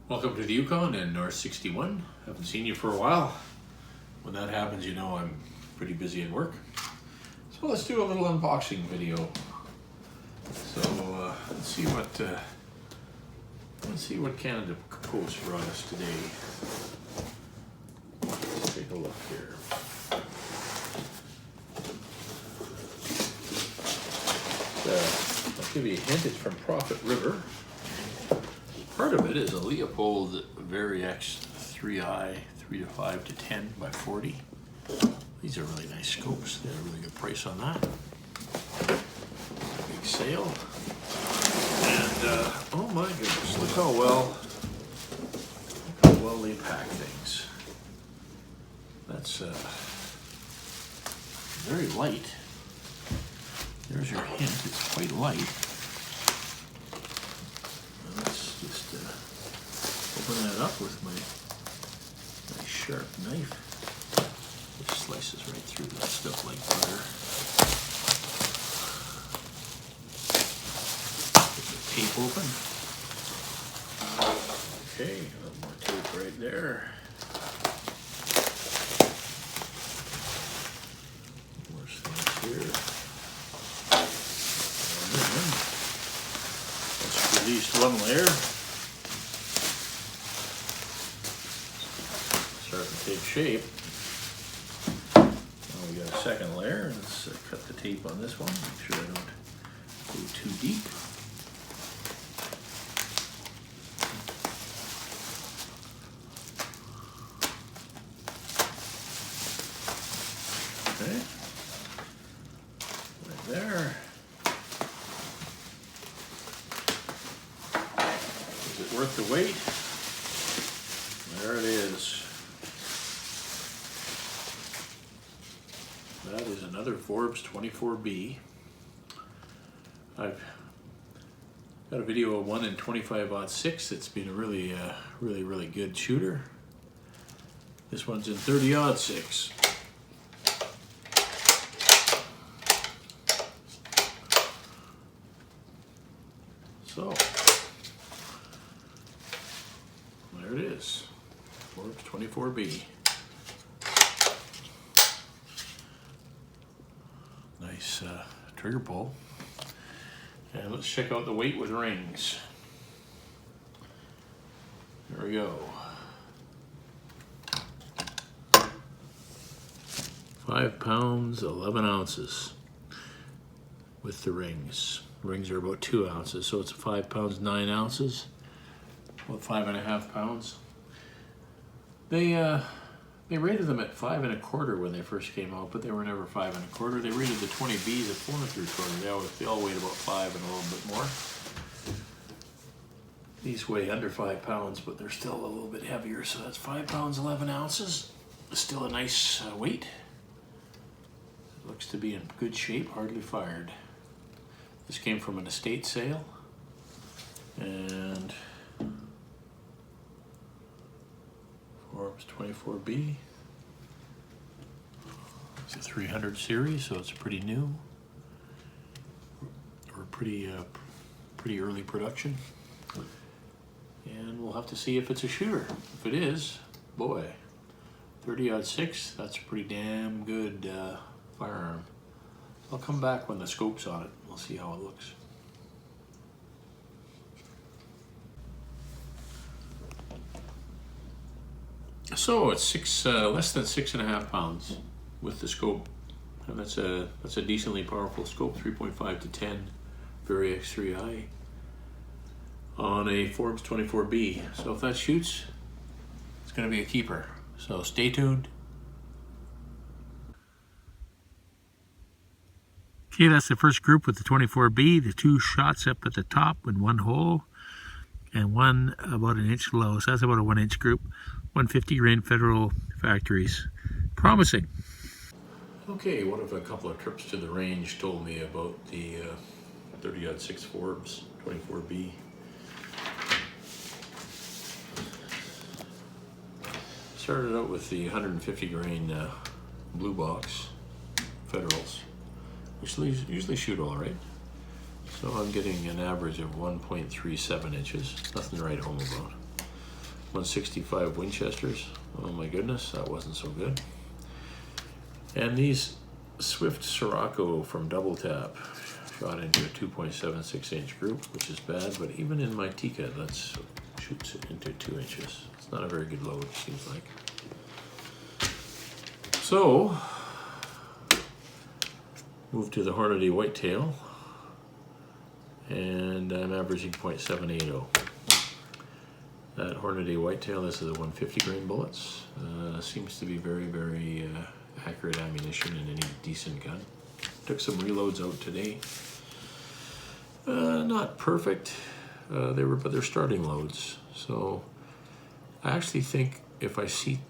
Welcome to the Yukon and North 61. Haven't seen you for a while. When that happens, you know I'm pretty busy at work. So let's do a little unboxing video. So let's see what Canada Post brought us today. Let's take a look here. I'll give you a hint. It's from Prophet River. Part of it is a Leopold Variex 3i 3-5 to 10 by 40. These are really nice scopes. They had a really good price on that. Big sale. And oh my goodness, look how well they pack things. That's very light. There's your hint. It's quite light. Just open that up with my sharp knife. It slices right through that stuff like butter. Get the tape open. Okay, a little more tape right there. More things here. And then let's release one layer. Starting to take shape. Now we got a second layer. Let's cut the tape on this one. Make sure I don't go too deep. Okay. Right there. Is it worth the wait? There it is. That is another Forbes 24B. I've got a video of one in 25-06 that's been a really good shooter. This one's in 30-06. So there it is, Forbes 24B. Nice trigger pull. And let's check out the weight with rings. There we go. 5 pounds, 11 ounces with the rings. Rings are about 2 ounces, so it's 5 pounds, 9 ounces. About 5.5 pounds. They rated them at 5 1/4 when they first came out, but they were never 5 1/4. They rated the 20Bs at 4 3/4. They all weighed about 5 and a little bit more. These weigh under 5 pounds, but they're still a little bit heavier, so that's 5 pounds, 11 ounces. Still a nice weight. It looks to be in good shape, hardly fired. This came from an estate sale, and Forbes 24B. It's a 300 series, so it's pretty new, or pretty early production. And we'll have to see if it's a shooter. If it is, boy, 30-06. That's a pretty damn good firearm. I'll come back when the scope's on it. We'll see how it looks. So it's less than 6.5 pounds with the scope, and that's a decently powerful scope, 3.5 to 10 Variex 3i on a Forbes 24B. So if that shoots, it's going to be a keeper. So stay tuned. Okay, that's the first group with the 24B. The 2 shots up at the top in one hole, and one about an inch low. So that's about a 1-inch group. 150 grain Federal Factories. Promising. Okay, one of a couple of trips to the range told me about the 30-06 Forbes 24B. Started out with the 150 grain blue box Federals, which usually shoot all right. So I'm getting an average of 1.37 inches. Nothing to write home about. 165 Winchesters. Oh my goodness, that wasn't so good. And these Swift Sirocco from Double Tap shot into a 2.76 inch group, which is bad, but even in my Tikka, that shoots into 2 inches. It's not a very good load, it seems like. So, move to the Hornady Whitetail, and I'm averaging .780. That Hornady Whitetail, this is a 150 grain bullets. Seems to be very, very accurate ammunition in any decent gun. Took some reloads out today. Not perfect, but they're starting loads. So I actually think if I see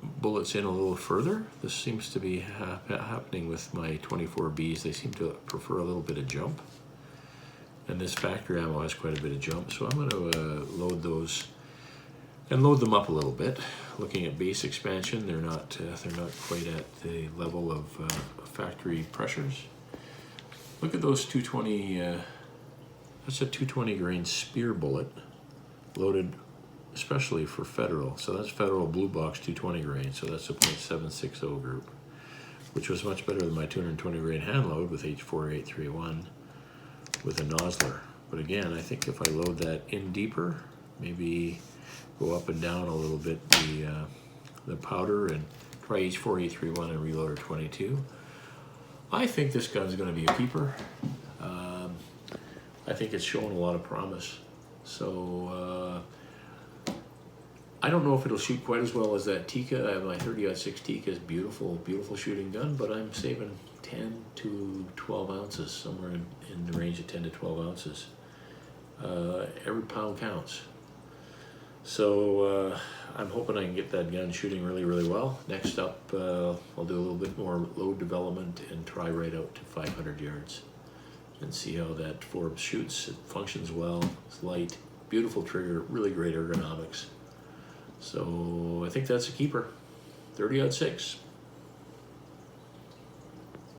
bullets in a little further, this seems to be happening with my 24Bs. They seem to prefer a little bit of jump. And this factory ammo has quite a bit of jump, so I'm going to load those and load them up a little bit. Looking at base expansion, they're not quite at the level of factory pressures. Look at those 220. That's a 220 grain spear bullet, loaded especially for federal. So that's federal blue box 220 grain. So that's a .760 group, which was much better than my 220 grain hand load with H4831 with a Nosler. But again, I think if I load that in deeper, maybe go up and down a little bit the powder and try H4831 and reloader 22. I think this gun's going to be a keeper. I think it's showing a lot of promise. So I don't know if it'll shoot quite as well as that Tikka. I have my 30-06 Tikka is beautiful, beautiful shooting gun, but I'm saving 10 to 12 ounces, somewhere in the range of 10 to 12 ounces. Every pound counts. So I'm hoping I can get that gun shooting really, really well. Next up, I'll do a little bit more load development and try right out to 500 yards and see how that Forbes shoots. It functions well, it's light, beautiful trigger, really great ergonomics. So I think that's a keeper. 30-06.